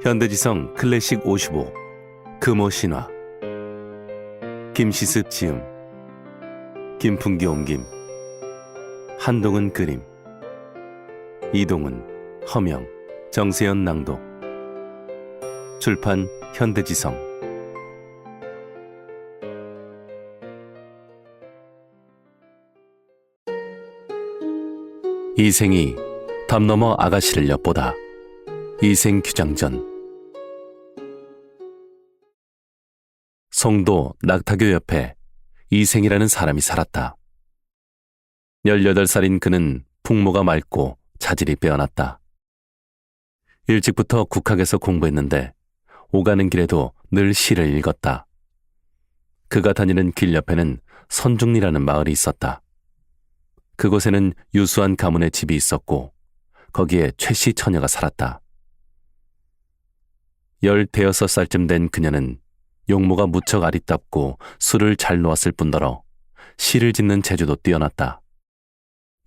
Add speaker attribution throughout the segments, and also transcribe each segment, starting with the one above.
Speaker 1: 현대지성 클래식 55 금오 신화 김시습 지음 김풍기 옮김 한동은 그림 이동은 허명 정세연 낭독 출판 현대지성 이생이 담 너머 아가씨를 엿보다 이생 규장전 송도 낙타교 옆에 이생이라는 사람이 살았다. 18살인 그는 풍모가 맑고 자질이 빼어났다. 일찍부터 국학에서 공부했는데 오가는 길에도 늘 시를 읽었다. 그가 다니는 길 옆에는 선중리라는 마을이 있었다. 그곳에는 유수한 가문의 집이 있었고 거기에 최씨 처녀가 살았다. 15살쯤 된 그녀는 용모가 무척 아리답고 술을 잘 놓았을 뿐더러 시를 짓는 재주도 뛰어났다.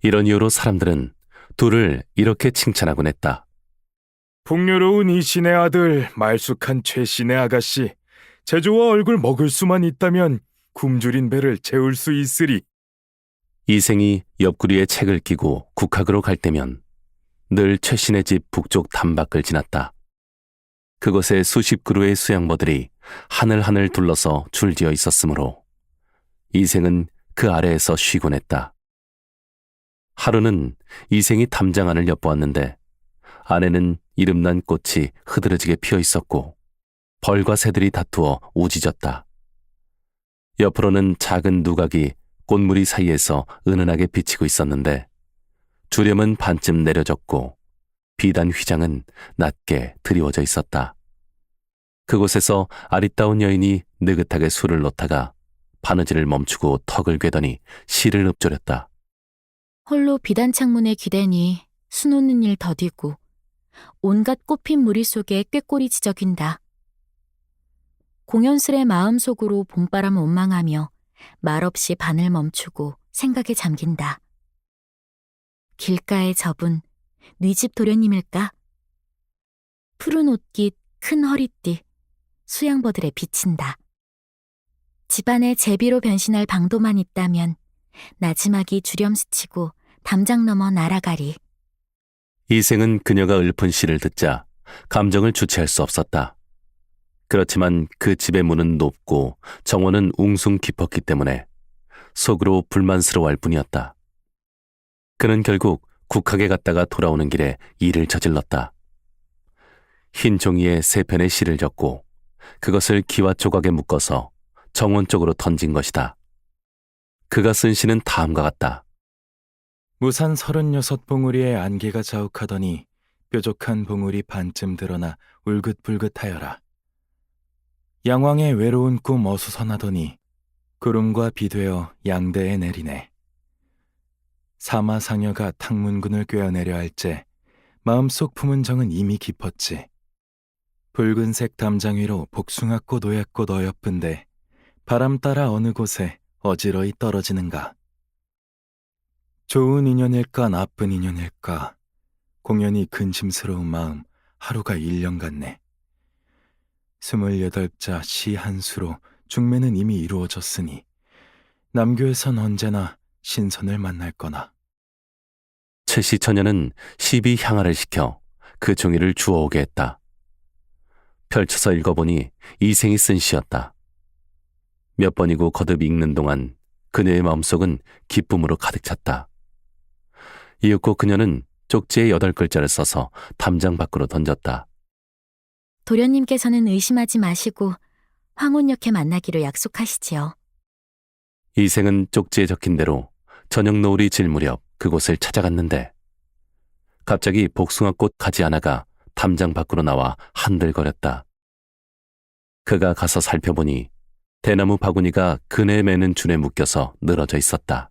Speaker 1: 이런 이유로 사람들은 둘을 이렇게 칭찬하곤 했다.
Speaker 2: 풍요로운 이 신의 아들 말쑥한 최신의 아가씨, 재주와 얼굴 먹을 수만 있다면 굶주린 배를 채울 수 있으리.
Speaker 1: 이생이 옆구리에 책을 끼고 국학으로 갈 때면 늘 최신의 집 북쪽 담밖을 지났다. 그곳에 수십 그루의 수양버들이 하늘하늘 둘러서 줄지어 있었으므로 이생은 그 아래에서 쉬곤 했다. 하루는 이생이 담장 안을 엿보았는데 안에는 이름난 꽃이 흐드러지게 피어 있었고 벌과 새들이 다투어 우짖었다. 옆으로는 작은 누각이 꽃무리 사이에서 은은하게 비치고 있었는데 주렴은 반쯤 내려졌고 비단 휘장은 낮게 드리워져 있었다. 그곳에서 아리따운 여인이 느긋하게 술을 놓다가 바느질을 멈추고 턱을 괴더니 시를 읊조렸다.
Speaker 3: 홀로 비단 창문에 기대니 수놓는 일 더디고 온갖 꽃핀 무리 속에 꾀꼬리 지저긴다. 공연스레 마음속으로 봄바람 원망하며 말없이 반을 멈추고 생각에 잠긴다. 길가에 접은 뉘집 도련님일까? 푸른 옷깃, 큰 허리띠, 수양버들에 비친다. 집안에 제비로 변신할 방도만 있다면 나지막이 주렴 스치고 담장 넘어 날아가리.
Speaker 1: 이생은 그녀가 읊은 시를 듣자 감정을 주체할 수 없었다. 그렇지만 그 집의 문은 높고 정원은 웅숭 깊었기 때문에 속으로 불만스러워할 뿐이었다. 그는 결국 국학에 갔다가 돌아오는 길에 일을 저질렀다. 흰 종이에 3편의 시를 적고 그것을 기와 조각에 묶어서 정원 쪽으로 던진 것이다. 그가 쓴 시는 다음과 같다.
Speaker 2: 무산 36봉우리의 안개가 자욱하더니 뾰족한 봉우리 반쯤 드러나 울긋불긋하여라. 양왕의 외로운 꿈 어수선하더니 구름과 비되어 양대에 내리네. 사마상여가 탕문군을 꿰어내려 할째 마음속 품은 정은 이미 깊었지. 붉은색 담장 위로 복숭아꽃 오얏꽃 어여쁜데 바람 따라 어느 곳에 어지러이 떨어지는가. 좋은 인연일까 나쁜 인연일까 공연히 근심스러운 마음 하루가 1년 같네. 28자 시 한 수로 중매는 이미 이루어졌으니 남교에선 언제나 신선을 만날 거나.
Speaker 1: 최씨 처녀는 시비 향하를 시켜 그 종이를 주워오게 했다. 펼쳐서 읽어보니 이생이 쓴 시였다. 몇 번이고 거듭 읽는 동안 그녀의 마음속은 기쁨으로 가득 찼다. 이윽고 그녀는 쪽지에 8글자를 써서 담장 밖으로 던졌다.
Speaker 3: 도련님께서는 의심하지 마시고 황혼역에 만나기로 약속하시지요.
Speaker 1: 이생은 쪽지에 적힌 대로 저녁 노을이 질 무렵 그곳을 찾아갔는데 갑자기 복숭아꽃 가지 하나가 담장 밖으로 나와 한들거렸다. 그가 가서 살펴보니 대나무 바구니가 그네 매는 줄에 묶여서 늘어져 있었다.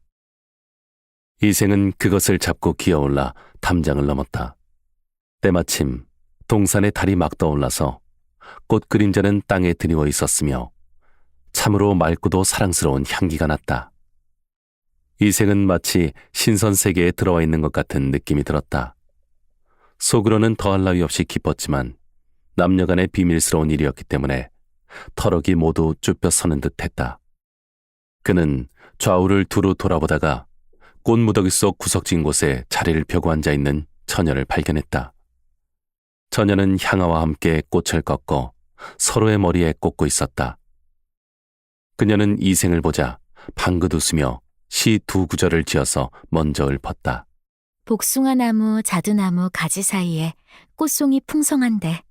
Speaker 1: 이생은 그것을 잡고 기어올라 담장을 넘었다. 때마침 동산의 달이 막 떠올라서 꽃 그림자는 땅에 드리워 있었으며 참으로 맑고도 사랑스러운 향기가 났다. 이생은 마치 신선 세계에 들어와 있는 것 같은 느낌이 들었다. 속으로는 더할 나위 없이 기뻤지만 남녀간의 비밀스러운 일이었기 때문에 터럭이 모두 쭈뼛 서는 듯했다. 그는 좌우를 두루 돌아보다가 꽃무더기 속 구석진 곳에 자리를 펴고 앉아있는 처녀를 발견했다. 처녀는 향아와 함께 꽃을 꺾어 서로의 머리에 꽂고 있었다. 그녀는 이생을 보자 방긋 웃으며 시 두 구절을 지어서 먼저 읊었다.
Speaker 3: 복숭아나무, 자두나무 가지 사이에 꽃송이 풍성한데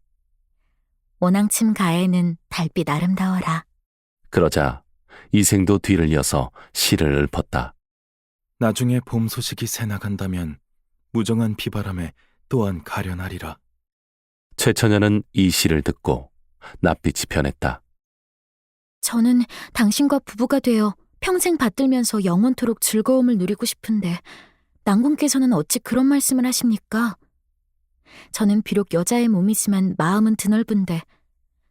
Speaker 3: 원앙침 가에는 달빛 아름다워라.
Speaker 1: 그러자 이생도 뒤를 이어서 시를 읊었다.
Speaker 2: 나중에 봄 소식이 새나간다면 무정한 비바람에 또한 가련하리라.
Speaker 1: 최처녀는 이 시를 듣고 낯빛이 변했다.
Speaker 3: 저는 당신과 부부가 되어 평생 받들면서 영원토록 즐거움을 누리고 싶은데 낭군께서는 어찌 그런 말씀을 하십니까? 저는 비록 여자의 몸이지만 마음은 드넓은데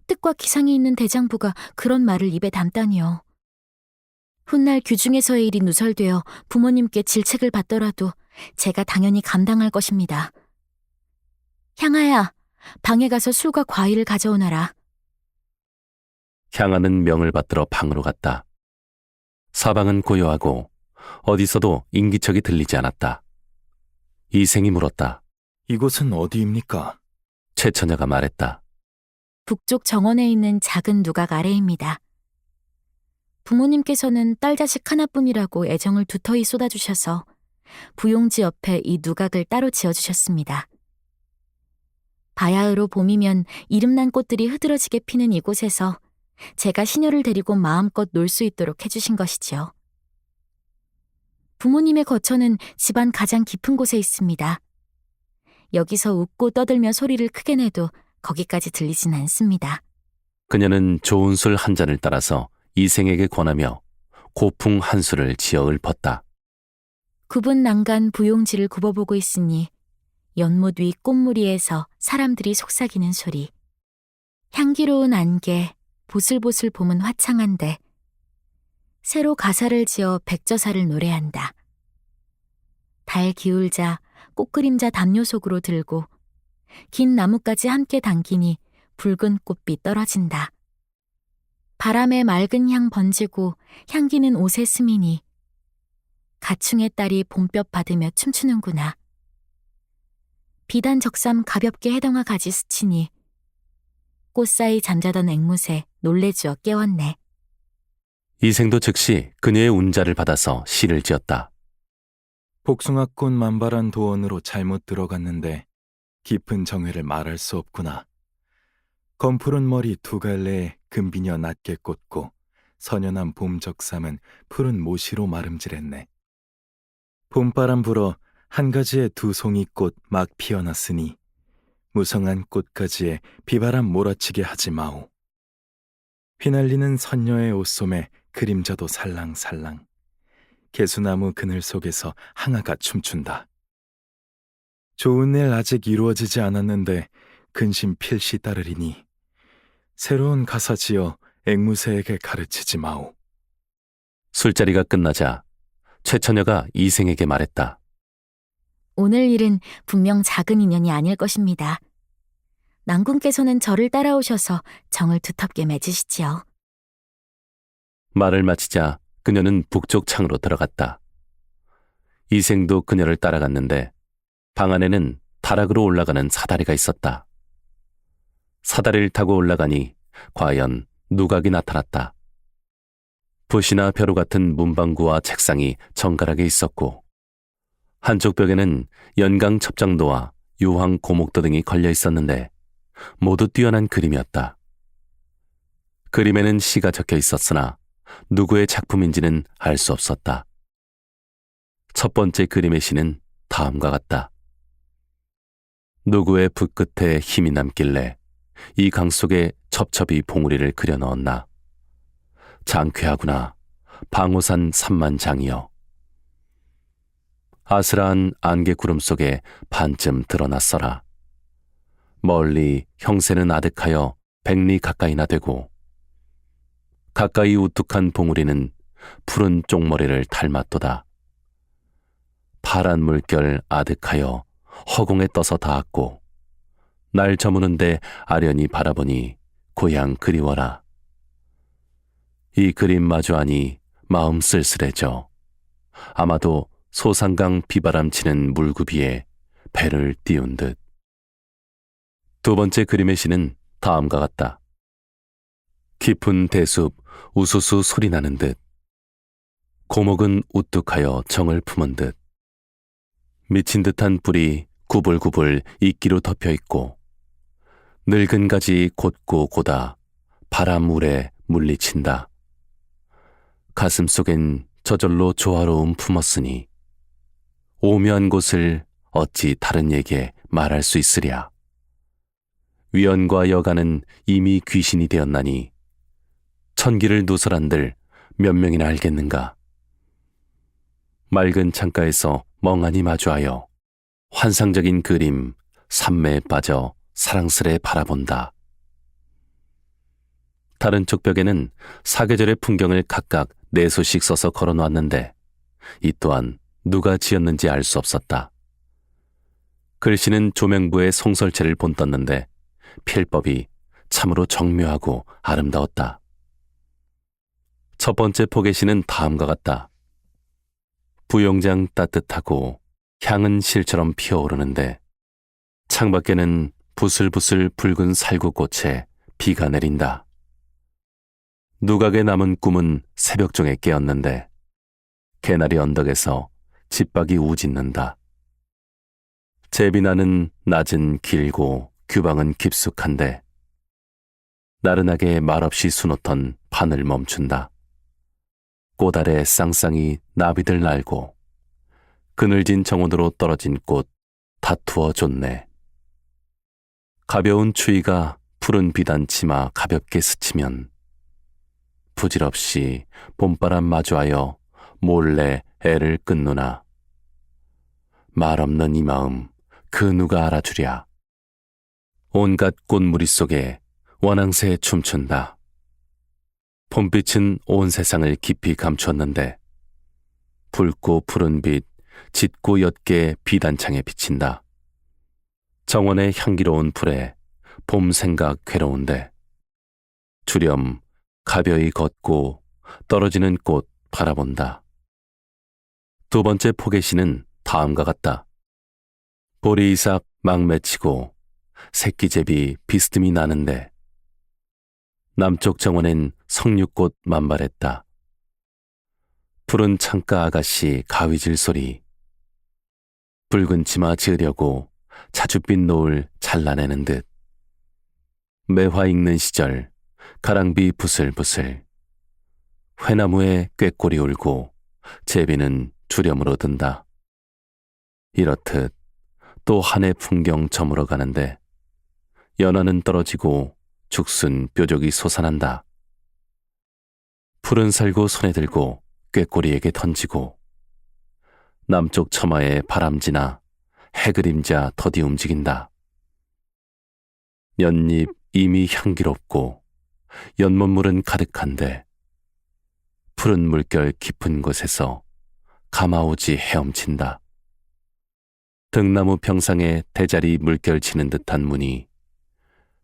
Speaker 3: 뜻과 기상이 있는 대장부가 그런 말을 입에 담다니요. 훗날 규중에서의 일이 누설되어 부모님께 질책을 받더라도 제가 당연히 감당할 것입니다. 향아야, 방에 가서 술과 과일을 가져오너라.
Speaker 1: 향아는 명을 받들어 방으로 갔다. 사방은 고요하고 어디서도 인기척이 들리지 않았다. 이생이 물었다.
Speaker 2: 이곳은 어디입니까?
Speaker 1: 최처녀가 말했다.
Speaker 3: 북쪽 정원에 있는 작은 누각 아래입니다. 부모님께서는 딸 자식 하나뿐이라고 애정을 두터이 쏟아주셔서 부용지 옆에 이 누각을 따로 지어주셨습니다. 바야흐로 봄이면 이름난 꽃들이 흐드러지게 피는 이곳에서 제가 시녀를 데리고 마음껏 놀 수 있도록 해주신 것이지요. 부모님의 거처는 집안 가장 깊은 곳에 있습니다. 여기서 웃고 떠들며 소리를 크게 내도 거기까지 들리진 않습니다.
Speaker 1: 그녀는 좋은 술 한 잔을 따라서 이생에게 권하며 고풍 한 수를 지어 읊었다.
Speaker 3: 굽은 난간 부용지를 굽어보고 있으니 연못 위 꽃무리에서 사람들이 속삭이는 소리. 향기로운 안개, 보슬보슬 봄은 화창한데 새로 가사를 지어 백저사를 노래한다. 달 기울자 꽃그림자 담요 속으로 들고 긴 나뭇가지 함께 당기니 붉은 꽃빛 떨어진다. 바람에 맑은 향 번지고 향기는 옷에 스미니 가충의 딸이 봄볕 받으며 춤추는구나. 비단 적삼 가볍게 해덩아 가지 스치니 꽃 사이 잠자던 앵무새 놀래주어 깨웠네.
Speaker 1: 이생도 즉시 그녀의 운자를 받아서 시를 지었다.
Speaker 2: 복숭아꽃 만발한 도원으로 잘못 들어갔는데 깊은 정회를 말할 수 없구나. 검푸른 머리 두 갈래에 금비녀 낮게 꽂고 선연한 봄 적삼은 푸른 모시로 마름질했네. 봄바람 불어 한 가지에 두 송이 꽃 막 피어났으니 무성한 꽃가지에 비바람 몰아치게 하지 마오. 휘날리는 선녀의 옷소매 그림자도 살랑살랑. 개수나무 그늘 속에서 항아가 춤춘다. 좋은 일 아직 이루어지지 않았는데 근심 필시 따르리니 새로운 가사 지어 앵무새에게 가르치지 마오.
Speaker 1: 술자리가 끝나자 최처녀가 이생에게 말했다.
Speaker 3: 오늘 일은 분명 작은 인연이 아닐 것입니다. 낭군께서는 저를 따라오셔서 정을 두텁게 맺으시지요.
Speaker 1: 말을 마치자 그녀는 북쪽 창으로 들어갔다. 이생도 그녀를 따라갔는데 방 안에는 다락으로 올라가는 사다리가 있었다. 사다리를 타고 올라가니 과연 누각이 나타났다. 붓이나 벼루 같은 문방구와 책상이 정갈하게 있었고 한쪽 벽에는 연강 첩장도와 유황 고목도 등이 걸려 있었는데 모두 뛰어난 그림이었다. 그림에는 시가 적혀 있었으나 누구의 작품인지는 알 수 없었다. 첫 번째 그림의 시는 다음과 같다. 누구의 붓 끝에 힘이 남길래 이 강 속에 첩첩이 봉우리를 그려 넣었나. 장쾌하구나. 방호산 삼만장이여. 아스라한 안개 구름 속에 반쯤 드러났어라. 멀리 형세는 아득하여 100리 가까이나 되고 가까이 우뚝한 봉우리는 푸른 쪽머리를 닮았도다. 파란 물결 아득하여 허공에 떠서 닿았고 날 저무는데 아련히 바라보니 고향 그리워라. 이 그림 마주하니 마음 쓸쓸해져. 아마도 소상강 비바람 치는 물구비에 배를 띄운 듯. 두 번째 그림의 시는 다음과 같다. 깊은 대숲 우수수 소리 나는 듯. 고목은 우뚝하여 정을 품은 듯. 미친 듯한 뿔이 구불구불 이끼로 덮여 있고 늙은 가지 곧고 고다 바람 울에 물리친다. 가슴 속엔 저절로 조화로움 품었으니 오묘한 곳을 어찌 다른 얘기에 말할 수 있으랴. 위원과 여가는 이미 귀신이 되었나니 천기를 누설한들 몇 명이나 알겠는가. 맑은 창가에서 멍하니 마주하여 환상적인 그림 산매에 빠져 사랑스레 바라본다. 다른 쪽 벽에는 사계절의 풍경을 각각 4소씩 써서 걸어놓았는데 이 또한 누가 지었는지 알 수 없었다. 글씨는 조명부의 송설체를 본떴는데 필법이 참으로 정묘하고 아름다웠다. 첫 번째 포개시는 다음과 같다. 부용장 따뜻하고 향은 실처럼 피어오르는데 창밖에는 부슬부슬 붉은 살구꽃에 비가 내린다. 누각에 남은 꿈은 새벽종에 깨었는데 개나리 언덕에서 집박이 우짖는다. 제비나는 낮은 길고 규방은 깊숙한데 나른하게 말없이 수놓던 판을 멈춘다. 꽃 아래 쌍쌍이 나비들 날고 그늘진 정원으로 떨어진 꽃 다투어 줬네. 가벼운 추위가 푸른 비단 치마 가볍게 스치면 부질없이 봄바람 마주하여 몰래 애를 끊누나. 말 없는 이 마음 그 누가 알아주랴. 온갖 꽃무리 속에 원앙새 춤춘다. 봄빛은 온 세상을 깊이 감추었는데 붉고 푸른 빛 짙고 옅게 비단창에 비친다. 정원의 향기로운 풀에 봄 생각 괴로운데 주렴 가벼이 걷고 떨어지는 꽃 바라본다. 두 번째 포개시는 다음과 같다. 보리이삭 막 맺히고 새끼제비 비스듬히 나는데 남쪽 정원엔 석류꽃 만발했다. 푸른 창가 아가씨 가위질 소리, 붉은 치마 지으려고 자줏빛 노을 잘라내는 듯. 매화 익는 시절 가랑비 부슬부슬, 회나무에 꾀꼬리 울고 제비는 주렴으로 든다. 이렇듯 또 한 해 풍경 저물어 가는데 연화는 떨어지고 죽순 뾰족이 솟아난다. 푸른 살구 손에 들고 꾀꼬리에게 던지고 남쪽 처마에 바람지나 해그림자 더디 움직인다. 연잎 이미 향기롭고 연못물은 가득한데 푸른 물결 깊은 곳에서 가마오지 헤엄친다. 등나무 평상에 대자리 물결 치는 듯한 무늬,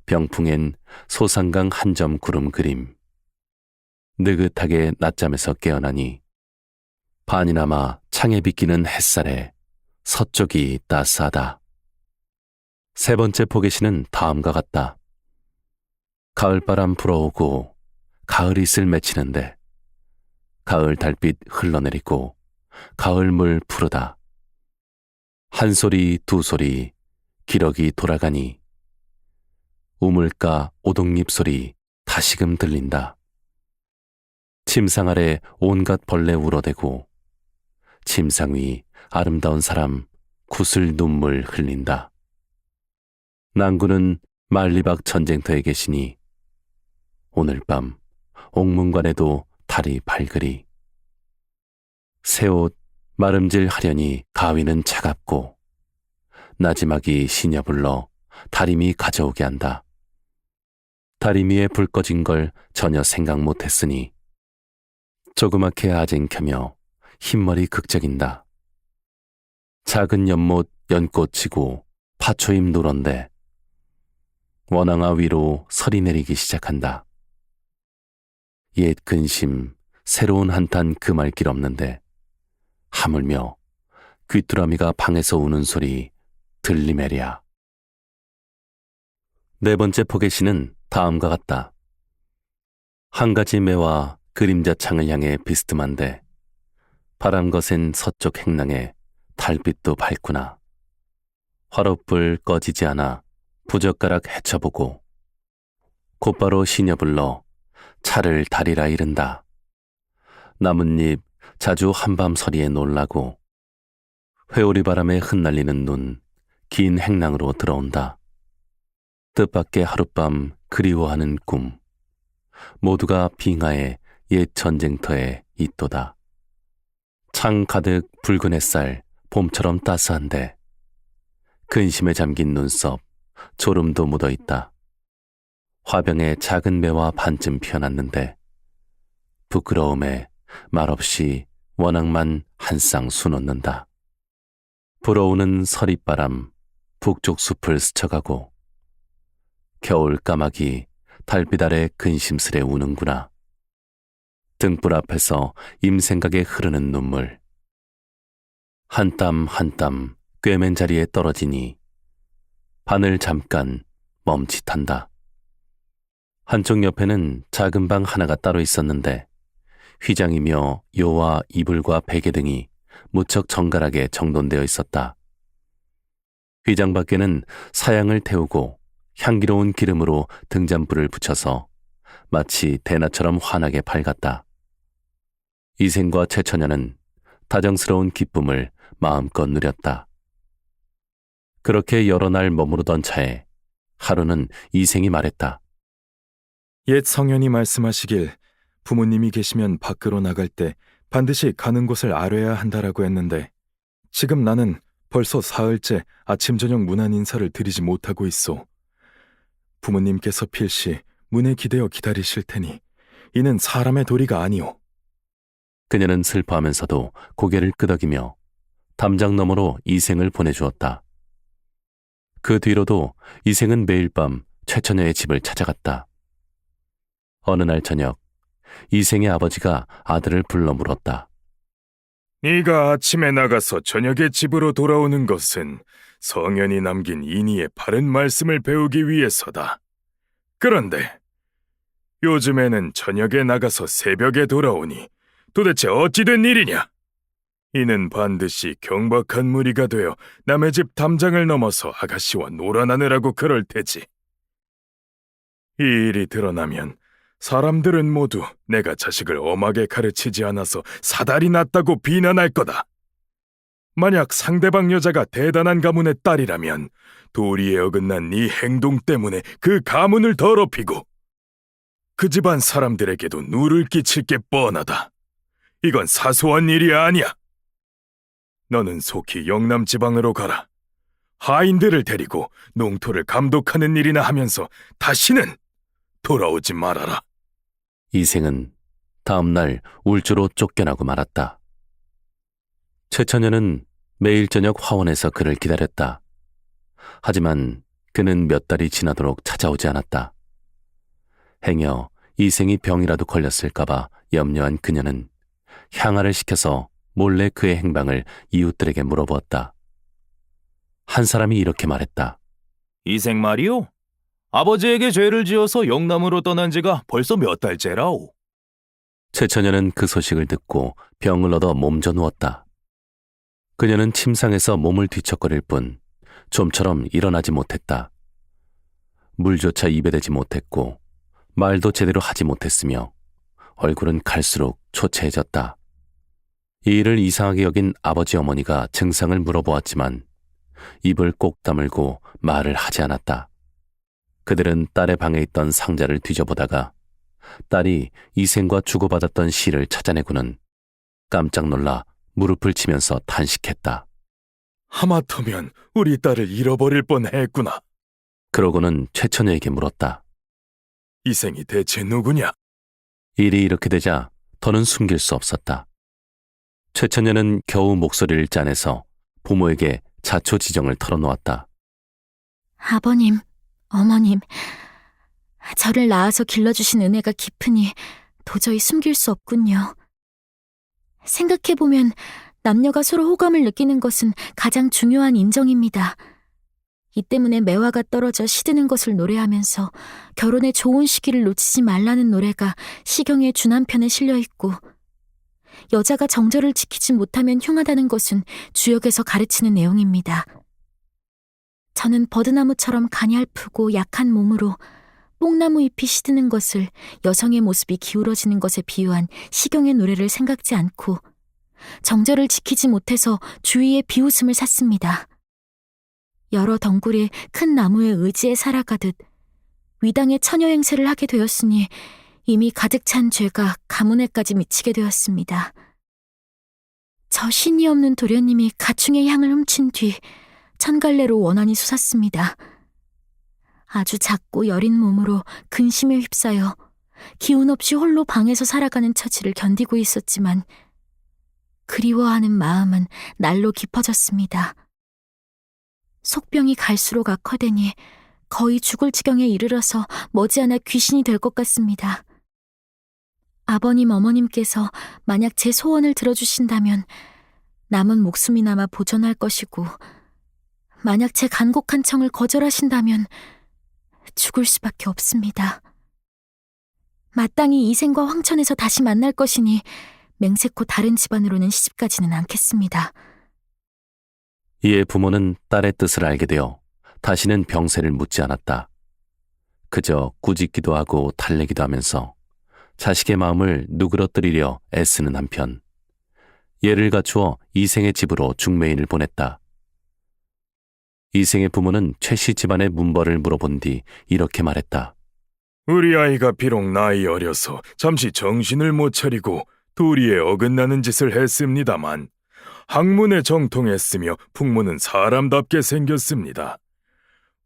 Speaker 1: 병풍엔 소상강 한 점 구름 그림. 느긋하게 낮잠에서 깨어나니 반이나마 창에 비끼는 햇살에 서쪽이 따스하다. 세 번째 포개시는 다음과 같다. 가을바람 불어오고 가을 이슬 맺히는데 가을 달빛 흘러내리고 가을물 푸르다. 한 소리 두 소리 기러기 돌아가니 우물가 오동잎 소리 다시금 들린다. 침상 아래 온갖 벌레 울어대고 침상 위 아름다운 사람 구슬 눈물 흘린다. 낭구는 만리박 전쟁터에 계시니 오늘 밤 옥문관에도 달이 발그리. 새옷 마름질 하려니 가위는 차갑고 나지막이 시녀 불러 다리미 가져오게 한다. 다리미에 불 꺼진 걸 전혀 생각 못했으니 조그맣게 아쟁켜며 흰머리 극적인다. 작은 연못 연꽃 치고 파초임 누런데 원앙아 위로 설이 내리기 시작한다. 옛 근심, 새로운 한탄 금할 길 없는데 하물며 귀뚜라미가 방에서 우는 소리 들리매랴. 네 번째 포개시는 다음과 같다. 한 가지 매와 그림자 창을 향해 비스듬한데 바람 거센 서쪽 행랑에 달빛도 밝구나. 화롯불 꺼지지 않아 부젓가락 헤쳐보고 곧바로 시녀 불러 차를 다리라 이른다. 나뭇잎 자주 한밤 서리에 놀라고 회오리 바람에 흩날리는 눈 긴 행랑으로 들어온다. 뜻밖의 하룻밤 그리워하는 꿈 모두가 빙하의 옛 전쟁터에 있도다. 창 가득 붉은 햇살 봄처럼 따스한데 근심에 잠긴 눈썹 졸음도 묻어있다. 화병에 작은 매와 반쯤 피어났는데 부끄러움에 말없이 원앙만 한 쌍 수놓는다. 불어오는 서릿바람 북쪽 숲을 스쳐가고 겨울 까마귀 달빛 아래 근심스레 우는구나. 등불 앞에서 임생각에 흐르는 눈물 한 땀 한 땀 꿰맨 자리에 떨어지니 바늘 잠깐 멈칫한다. 한쪽 옆에는 작은 방 하나가 따로 있었는데 휘장이며 요와 이불과 베개 등이 무척 정갈하게 정돈되어 있었다. 휘장 밖에는 사양을 태우고 향기로운 기름으로 등잔불을 붙여서 마치 대낮처럼 환하게 밝았다. 이생과 최처녀는 다정스러운 기쁨을 마음껏 누렸다. 그렇게 여러 날 머무르던 차에 하루는 이생이 말했다.
Speaker 2: 옛 성현이 말씀하시길 부모님이 계시면 밖으로 나갈 때 반드시 가는 곳을 알아야 한다라고 했는데 지금 나는 벌써 사흘째 아침 저녁 문안 인사를 드리지 못하고 있소. 부모님께서 필시 문에 기대어 기다리실 테니 이는 사람의 도리가 아니오.
Speaker 1: 그녀는 슬퍼하면서도 고개를 끄덕이며 담장 너머로 이생을 보내주었다. 그 뒤로도 이생은 매일 밤 최처녀의 집을 찾아갔다. 어느 날 저녁 이생의 아버지가 아들을 불러 물었다.
Speaker 4: 네가 아침에 나가서 저녁에 집으로 돌아오는 것은 성현이 남긴 인의의 바른 말씀을 배우기 위해서다. 그런데 요즘에는 저녁에 나가서 새벽에 돌아오니 도대체 어찌 된 일이냐? 이는 반드시 경박한 무리가 되어 남의 집 담장을 넘어서 아가씨와 놀아나느라고 그럴 테지. 이 일이 드러나면 사람들은 모두 내가 자식을 엄하게 가르치지 않아서 사달이 났다고 비난할 거다. 만약 상대방 여자가 대단한 가문의 딸이라면 도리에 어긋난 네 행동 때문에 그 가문을 더럽히고 그 집안 사람들에게도 누를 끼칠 게 뻔하다. 이건 사소한 일이 아니야. 너는 속히 영남 지방으로 가라. 하인들을 데리고 농토를 감독하는 일이나 하면서 다시는 돌아오지 말아라.
Speaker 1: 이생은 다음날 울주로 쫓겨나고 말았다. 최처녀는 매일 저녁 화원에서 그를 기다렸다. 하지만 그는 몇 달이 지나도록 찾아오지 않았다. 행여 이생이 병이라도 걸렸을까봐 염려한 그녀는 향화를 시켜서 몰래 그의 행방을 이웃들에게 물어보았다. 한 사람이 이렇게 말했다.
Speaker 5: 이생 말이오? 아버지에게 죄를 지어서 영남으로 떠난 지가 벌써 몇 달째라오.
Speaker 1: 최처녀는 그 소식을 듣고 병을 얻어 몸져 누웠다. 그녀는 침상에서 몸을 뒤척거릴 뿐 좀처럼 일어나지 못했다. 물조차 입에 대지 못했고 말도 제대로 하지 못했으며 얼굴은 갈수록 초췌해졌다. 이 일을 이상하게 여긴 아버지 어머니가 증상을 물어보았지만 입을 꼭 다물고 말을 하지 않았다. 그들은 딸의 방에 있던 상자를 뒤져보다가 딸이 이생과 주고받았던 시를 찾아내고는 깜짝 놀라 무릎을 치면서 탄식했다.
Speaker 4: 하마터면 우리 딸을 잃어버릴 뻔했구나.
Speaker 1: 그러고는 최처녀에게 물었다.
Speaker 4: 이생이 대체 누구냐?
Speaker 1: 일이 이렇게 되자 더는 숨길 수 없었다. 최처녀는 겨우 목소리를 짜내서 부모에게 자초지정을 털어놓았다.
Speaker 3: 아버님, 어머님, 저를 낳아서 길러주신 은혜가 깊으니 도저히 숨길 수 없군요. 생각해보면 남녀가 서로 호감을 느끼는 것은 가장 중요한 인정입니다. 이 때문에 매화가 떨어져 시드는 것을 노래하면서 결혼의 좋은 시기를 놓치지 말라는 노래가 시경의 주남편에 실려있고, 여자가 정절을 지키지 못하면 흉하다는 것은 주역에서 가르치는 내용입니다. 저는 버드나무처럼 가냘프고 약한 몸으로 뽕나무 잎이 시드는 것을 여성의 모습이 기울어지는 것에 비유한 시경의 노래를 생각지 않고 정절을 지키지 못해서 주위에 비웃음을 샀습니다. 여러 덩굴의 큰 나무에 의지해 살아가듯 위당의 처녀 행세를 하게 되었으니 이미 가득 찬 죄가 가문에까지 미치게 되었습니다. 저 신이 없는 도련님이 가충의 향을 훔친 뒤 천갈래로 원한이 솟았습니다. 아주 작고 여린 몸으로 근심에 휩싸여 기운 없이 홀로 방에서 살아가는 처지를 견디고 있었지만 그리워하는 마음은 날로 깊어졌습니다. 속병이 갈수록 악화되니 거의 죽을 지경에 이르러서 머지않아 귀신이 될 것 같습니다. 아버님, 어머님께서 만약 제 소원을 들어주신다면 남은 목숨이나마 보존할 것이고, 만약 제 간곡한 청을 거절하신다면 죽을 수밖에 없습니다. 마땅히 이생과 황천에서 다시 만날 것이니 맹세코 다른 집안으로는 시집가지는 않겠습니다.
Speaker 1: 이에 부모는 딸의 뜻을 알게 되어 다시는 병세를 묻지 않았다. 그저 꾸짖기도 하고 달래기도 하면서 자식의 마음을 누그러뜨리려 애쓰는 한편 예를 갖추어 이생의 집으로 중매인을 보냈다. 이생의 부모는 최씨 집안의 문벌을 물어본 뒤 이렇게 말했다.
Speaker 4: 우리 아이가 비록 나이 어려서 잠시 정신을 못 차리고 도리에 어긋나는 짓을 했습니다만 학문에 정통했으며 풍모는 사람답게 생겼습니다.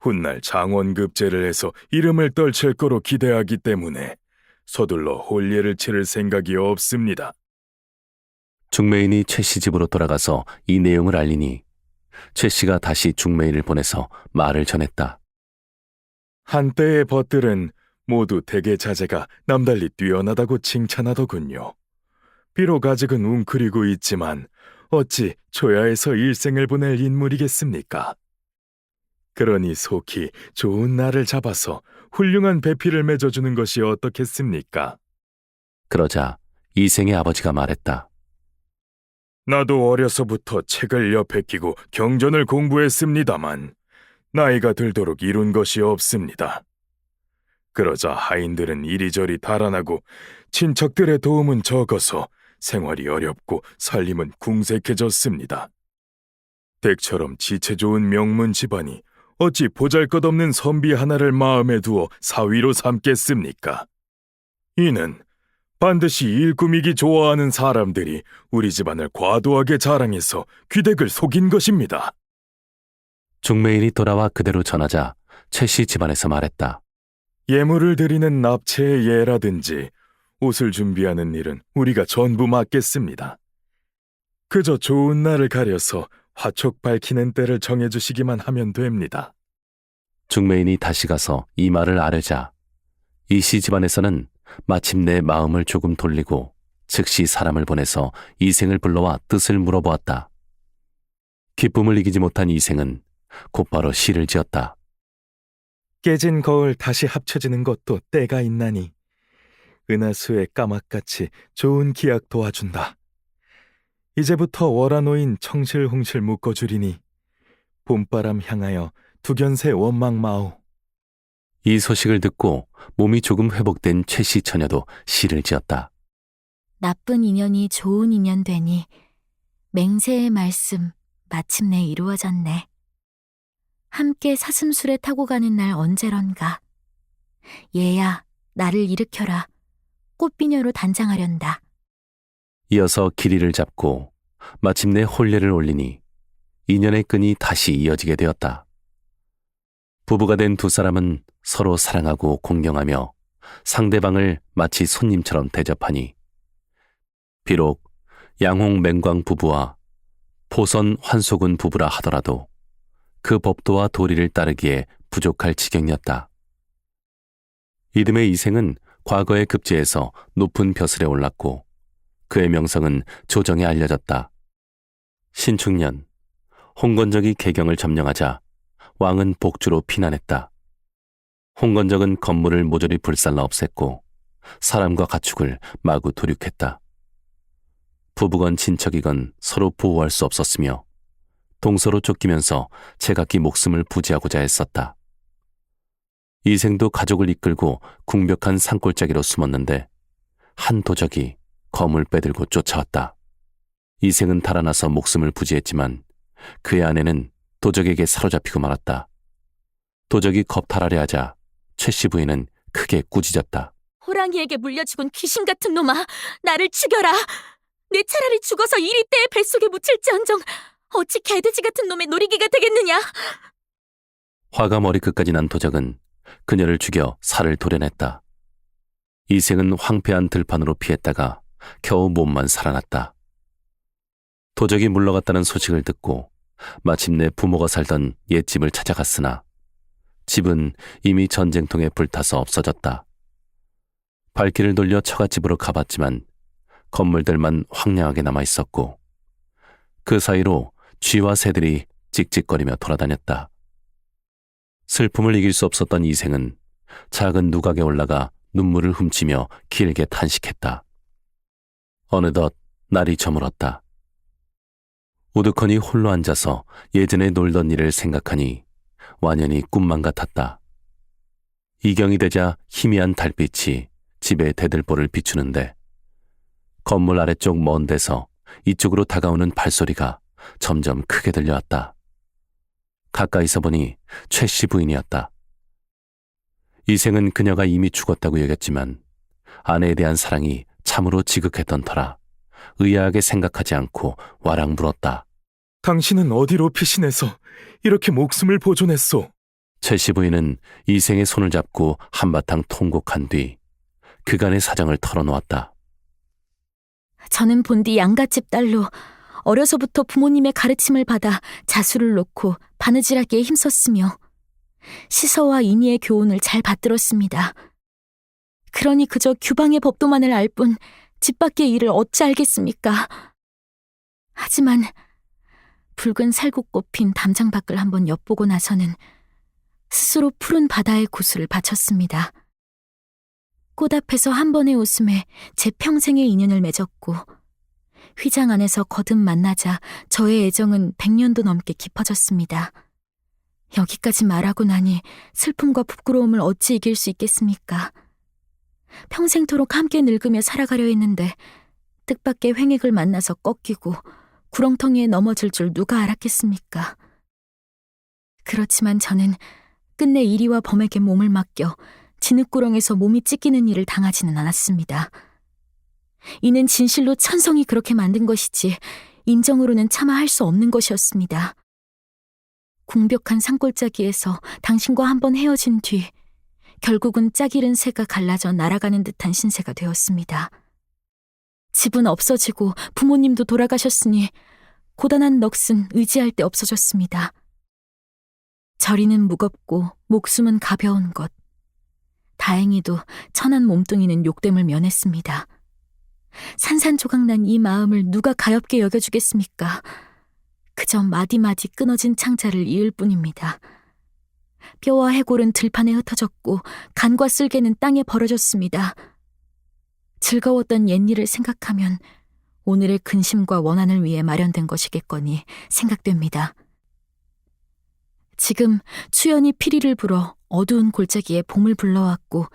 Speaker 4: 훗날 장원급제를 해서 이름을 떨칠 거로 기대하기 때문에 서둘러 혼례를 치를 생각이 없습니다.
Speaker 1: 중매인이 최씨 집으로 돌아가서 이 내용을 알리니 최씨가 다시 중매인을 보내서 말을 전했다.
Speaker 4: 한때의 벗들은 모두 대개 자제가 남달리 뛰어나다고 칭찬하더군요. 비록 아직은 웅크리고 있지만 어찌 초야에서 일생을 보낼 인물이겠습니까? 그러니 속히 좋은 날을 잡아서 훌륭한 배필을 맺어주는 것이 어떻겠습니까?
Speaker 1: 그러자 이생의 아버지가 말했다.
Speaker 4: 나도 어려서부터 책을 옆에 끼고 경전을 공부했습니다만 나이가 들도록 이룬 것이 없습니다. 그러자 하인들은 이리저리 달아나고 친척들의 도움은 적어서 생활이 어렵고 살림은 궁색해졌습니다. 댁처럼 지체 좋은 명문 집안이 어찌 보잘것없는 선비 하나를 마음에 두어 사위로 삼겠습니까? 이는 반드시 일 꾸미기 좋아하는 사람들이 우리 집안을 과도하게 자랑해서 귀댁을 속인 것입니다.
Speaker 1: 중매인이 돌아와 그대로 전하자 최씨 집안에서 말했다.
Speaker 4: 예물을 드리는 납치의 예라든지 옷을 준비하는 일은 우리가 전부 맡겠습니다. 그저 좋은 날을 가려서 화촉 밝히는 때를 정해주시기만 하면 됩니다.
Speaker 1: 중매인이 다시 가서 이 말을 아뢰자 이씨 집안에서는 마침내 마음을 조금 돌리고 즉시 사람을 보내서 이생을 불러와 뜻을 물어보았다. 기쁨을 이기지 못한 이생은 곧바로 시를 지었다.
Speaker 2: 깨진 거울 다시 합쳐지는 것도 때가 있나니 은하수의 까막같이 좋은 기약 도와준다. 이제부터 월화노인 청실홍실 묶어주리니 봄바람 향하여 두견새 원망마오.
Speaker 1: 이 소식을 듣고 몸이 조금 회복된 최씨 처녀도 시를 지었다.
Speaker 3: 나쁜 인연이 좋은 인연 되니 맹세의 말씀 마침내 이루어졌네. 함께 사슴술에 타고 가는 날 언제런가. 얘야, 나를 일으켜라. 꽃비녀로 단장하련다.
Speaker 1: 이어서 길이를 잡고 마침내 혼례를 올리니 인연의 끈이 다시 이어지게 되었다. 부부가 된 두 사람은 서로 사랑하고 공경하며 상대방을 마치 손님처럼 대접하니 비록 양홍 맹광 부부와 포선 환소군 부부라 하더라도 그 법도와 도리를 따르기에 부족할 지경이었다. 이듬해 이생은 과거의 급제에서 높은 벼슬에 올랐고 그의 명성은 조정에 알려졌다. 신축년, 홍건적이 개경을 점령하자 왕은 복주로 피난했다. 홍건적은 건물을 모조리 불살라 없앴고 사람과 가축을 마구 도륙했다. 부부건 친척이건 서로 보호할 수 없었으며 동서로 쫓기면서 제각기 목숨을 부지하고자 했었다. 이생도 가족을 이끌고 궁벽한 산골짜기로 숨었는데 한 도적이 검을 빼들고 쫓아왔다. 이생은 달아나서 목숨을 부지했지만 그의 아내는 도적에게 사로잡히고 말았다. 도적이 겁탈하려 하자 최씨 부인은 크게 꾸짖었다.
Speaker 3: 호랑이에게 물려 죽은 귀신 같은 놈아, 나를 죽여라. 내 차라리 죽어서 이리떼의 뱃속에 묻힐지언정 어찌 개돼지 같은 놈의 놀이기가 되겠느냐.
Speaker 1: 화가 머리끝까지 난 도적은 그녀를 죽여 살을 도려냈다. 이생은 황폐한 들판으로 피했다가 겨우 몸만 살아났다. 도적이 물러갔다는 소식을 듣고 마침내 부모가 살던 옛집을 찾아갔으나 집은 이미 전쟁통에 불타서 없어졌다. 발길을 돌려 처갓집으로 가봤지만 건물들만 황량하게 남아있었고 그 사이로 쥐와 새들이 찍찍거리며 돌아다녔다. 슬픔을 이길 수 없었던 이생은 작은 누각에 올라가 눈물을 훔치며 길게 탄식했다. 어느덧 날이 저물었다. 우두커니 홀로 앉아서 예전에 놀던 일을 생각하니 완연히 꿈만 같았다. 이경이 되자 희미한 달빛이 집의 대들보를 비추는데 건물 아래쪽 먼 데서 이쪽으로 다가오는 발소리가 점점 크게 들려왔다. 가까이서 보니 최씨 부인이었다. 이생은 그녀가 이미 죽었다고 여겼지만 아내에 대한 사랑이 참으로 지극했던 터라 의아하게 생각하지 않고 와락 물었다.
Speaker 4: 당신은 어디로 피신해서 이렇게 목숨을 보존했소?
Speaker 1: 최씨 부인은 이생의 손을 잡고 한바탕 통곡한 뒤 그간의 사정을 털어놓았다.
Speaker 3: 저는 본디 양갓집 딸로 어려서부터 부모님의 가르침을 받아 자수를 놓고 바느질하기에 힘썼으며 시서와 인의의 교훈을 잘 받들었습니다. 그러니 그저 규방의 법도만을 알 뿐 집 밖의 일을 어찌 알겠습니까? 하지만 붉은 살구꽃 핀 담장 밖을 한번 엿보고 나서는 스스로 푸른 바다의 구슬을 바쳤습니다. 꽃 앞에서 한 번의 웃음에 제 평생의 인연을 맺었고 휘장 안에서 거듭 만나자 저의 애정은 100년도 넘게 깊어졌습니다. 여기까지 말하고 나니 슬픔과 부끄러움을 어찌 이길 수 있겠습니까? 평생토록 함께 늙으며 살아가려 했는데 뜻밖의 횡액을 만나서 꺾이고 구렁텅이에 넘어질 줄 누가 알았겠습니까? 그렇지만 저는 끝내 이리와 범에게 몸을 맡겨 진흙구렁에서 몸이 찢기는 일을 당하지는 않았습니다. 이는 진실로 천성이 그렇게 만든 것이지 인정으로는 차마 할 수 없는 것이었습니다. 궁벽한 산골짜기에서 당신과 한번 헤어진 뒤 결국은 짝 잃은 새가 갈라져 날아가는 듯한 신세가 되었습니다. 집은 없어지고 부모님도 돌아가셨으니 고단한 넋은 의지할 데 없어졌습니다. 저리는 무겁고 목숨은 가벼운 것. 다행히도 천한 몸뚱이는 욕됨을 면했습니다. 산산조각난 이 마음을 누가 가엾게 여겨주겠습니까? 그저 마디마디 끊어진 창자를 이을 뿐입니다. 뼈와 해골은 들판에 흩어졌고 간과 쓸개는 땅에 버려졌습니다. 즐거웠던 옛일을 생각하면 오늘의 근심과 원한을 위해 마련된 것이겠거니 생각됩니다. 지금 추연이 피리를 불어 어두운 골짜기에 봄을 불러왔고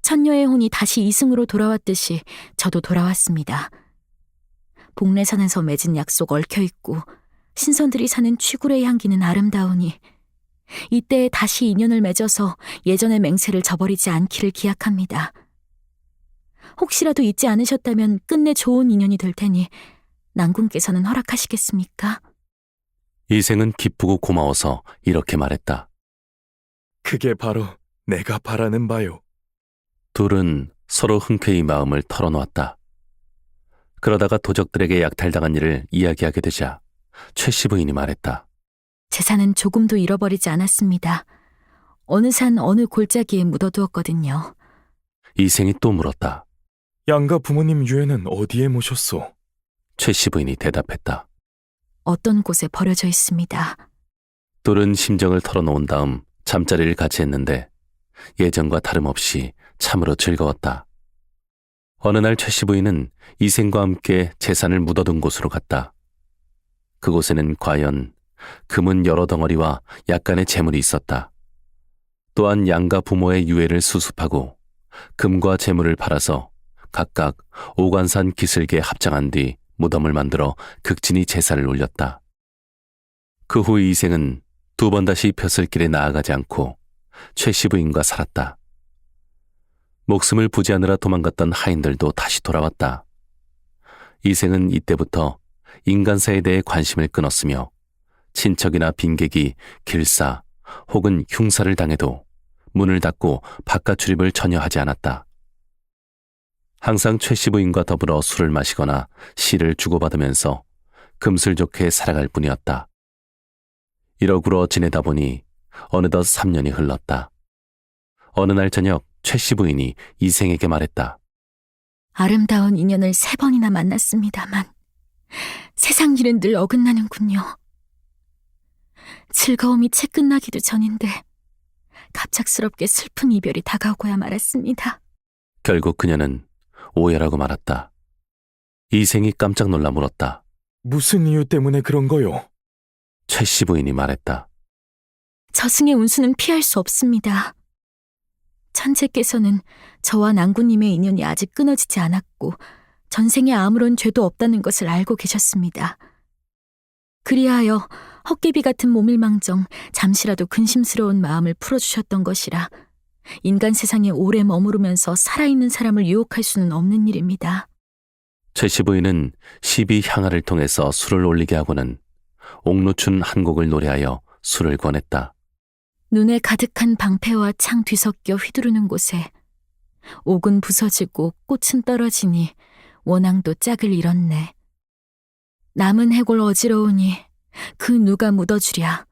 Speaker 3: 천녀의 혼이 다시 이승으로 돌아왔듯이 저도 돌아왔습니다. 복례산에서 맺은 약속 얽혀있고 신선들이 사는 취굴의 향기는 아름다우니 이때에 다시 인연을 맺어서 예전의 맹세를 저버리지 않기를 기약합니다. 혹시라도 잊지 않으셨다면 끝내 좋은 인연이 될 테니 난군께서는 허락하시겠습니까?
Speaker 1: 이생은 기쁘고 고마워서 이렇게 말했다.
Speaker 4: 그게 바로 내가 바라는 바요.
Speaker 1: 둘은 서로 흔쾌히 마음을 털어놓았다. 그러다가 도적들에게 약탈당한 일을 이야기하게 되자 최씨 부인이 말했다.
Speaker 3: 재산은 조금도 잃어버리지 않았습니다. 어느 산 어느 골짜기에 묻어두었거든요.
Speaker 1: 이생이 또 물었다.
Speaker 4: 양가 부모님 유해는 어디에 모셨소?
Speaker 1: 최씨 부인이 대답했다.
Speaker 3: 어떤 곳에 버려져 있습니다.
Speaker 1: 뚫은 심정을 털어놓은 다음 잠자리를 같이 했는데 예전과 다름없이 참으로 즐거웠다. 어느 날 최씨 부인은 이생과 함께 재산을 묻어둔 곳으로 갔다. 그곳에는 과연 금은 여러 덩어리와 약간의 재물이 있었다. 또한 양가 부모의 유해를 수습하고 금과 재물을 팔아서 각각 오관산 기슭에 합장한 뒤 무덤을 만들어 극진히 제사를 올렸다. 그 후 이생은 두 번 다시 벼슬길에 나아가지 않고 최씨 부인과 살았다. 목숨을 부지하느라 도망갔던 하인들도 다시 돌아왔다. 이생은 이때부터 인간사에 대해 관심을 끊었으며 친척이나 빈객이 길사 혹은 흉사를 당해도 문을 닫고 바깥 출입을 전혀 하지 않았다. 항상 최씨 부인과 더불어 술을 마시거나 시를 주고받으면서 금슬좋게 살아갈 뿐이었다. 이러구러 지내다 보니 어느덧 3년이 흘렀다. 어느 날 저녁 최씨 부인이 이생에게 말했다.
Speaker 3: 아름다운 인연을 3번이나 만났습니다만 세상 일은 늘 어긋나는군요. 즐거움이 채 끝나기도 전인데 갑작스럽게 슬픈 이별이 다가오고야 말았습니다.
Speaker 1: 결국 그녀는 오해라고 말았다. 이생이 깜짝 놀라 물었다.
Speaker 4: 무슨 이유 때문에 그런 거요?
Speaker 1: 최씨 부인이 말했다.
Speaker 3: 저승의 운수는 피할 수 없습니다. 천재께서는 저와 낭구님의 인연이 아직 끊어지지 않았고 전생에 아무런 죄도 없다는 것을 알고 계셨습니다. 그리하여 헛개비 같은 몸일망정 잠시라도 근심스러운 마음을 풀어주셨던 것이라 인간 세상에 오래 머무르면서 살아있는 사람을 유혹할 수는 없는 일입니다.
Speaker 1: 최씨 부인은 시비 향화를 통해서 술을 올리게 하고는 옥루춘 한 곡을 노래하여 술을 권했다.
Speaker 3: 눈에 가득한 방패와 창 뒤섞여 휘두르는 곳에 옥은 부서지고 꽃은 떨어지니 원앙도 짝을 잃었네. 남은 해골 어지러우니 그 누가 묻어주랴.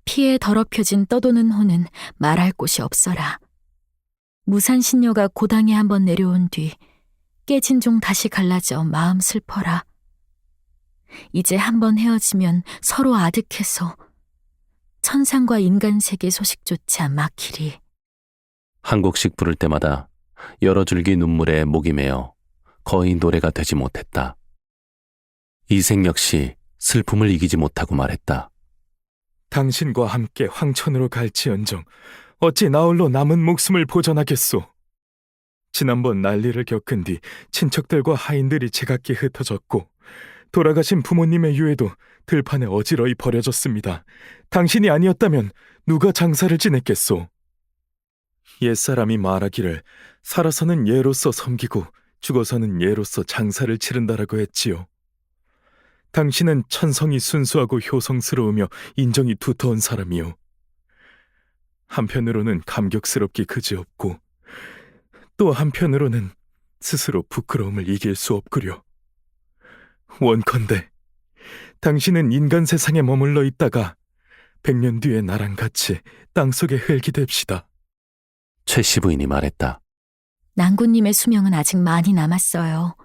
Speaker 3: 피에 더럽혀진 떠도는 호는 말할 곳이 없어라. 무산신녀가 고당에 한번 내려온 뒤 깨진 종 다시 갈라져 마음 슬퍼라. 이제 한번 헤어지면 서로 아득해서 천상과 인간 세계 소식조차 막히리.
Speaker 1: 한 곡씩 부를 때마다 여러 줄기 눈물에 목이 메어 거의 노래가 되지 못했다. 이생 역시 슬픔을 이기지 못하고 말했다.
Speaker 4: 당신과 함께 황천으로 갈지언정 어찌 나홀로 남은 목숨을 보전하겠소. 지난번 난리를 겪은 뒤 친척들과 하인들이 제각기 흩어졌고 돌아가신 부모님의 유해도 들판에 어지러이 버려졌습니다. 당신이 아니었다면 누가 장사를 지냈겠소? 옛사람이 말하기를 살아서는 예로서 섬기고 죽어서는 예로서 장사를 치른다라고 했지요. 당신은 천성이 순수하고 효성스러우며 인정이 두터운 사람이요. 한편으로는 감격스럽기 그지없고 또 한편으로는 스스로 부끄러움을 이길 수 없구려. 원컨대 당신은 인간 세상에 머물러 있다가 100년 뒤에 나랑 같이 땅속에 흙이 됩시다.
Speaker 1: 최씨 부인이 말했다.
Speaker 3: 낭구님의 수명은 아직 많이 남았어요.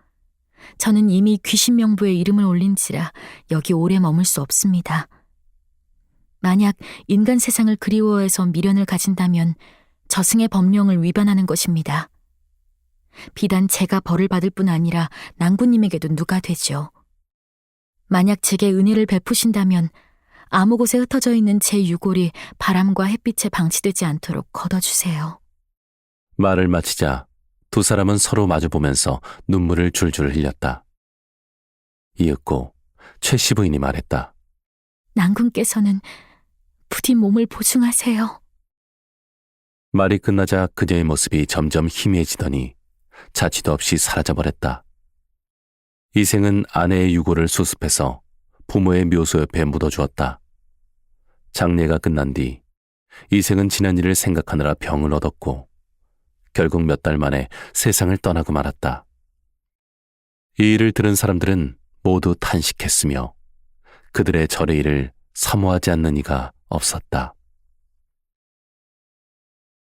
Speaker 3: 저는 이미 귀신 명부에 이름을 올린지라 여기 오래 머물 수 없습니다. 만약 인간 세상을 그리워해서 미련을 가진다면 저승의 법령을 위반하는 것입니다. 비단 제가 벌을 받을 뿐 아니라 낭구님에게도 누가 되죠. 만약 제게 은혜를 베푸신다면 아무 곳에 흩어져 있는 제 유골이 바람과 햇빛에 방치되지 않도록 걷어주세요.
Speaker 1: 말을 마치자 두 사람은 서로 마주보면서 눈물을 줄줄 흘렸다. 이윽고 최씨 부인이 말했다.
Speaker 3: 낭군께서는 부디 몸을 보증하세요.
Speaker 1: 말이 끝나자 그녀의 모습이 점점 희미해지더니 자취도 없이 사라져버렸다. 이생은 아내의 유골을 수습해서 부모의 묘소 옆에 묻어주었다. 장례가 끝난 뒤 이생은 지난 일을 생각하느라 병을 얻었고 결국 몇 달 만에 세상을 떠나고 말았다. 이 일을 들은 사람들은 모두 탄식했으며 그들의 절의 일을 사모하지 않는 이가 없었다.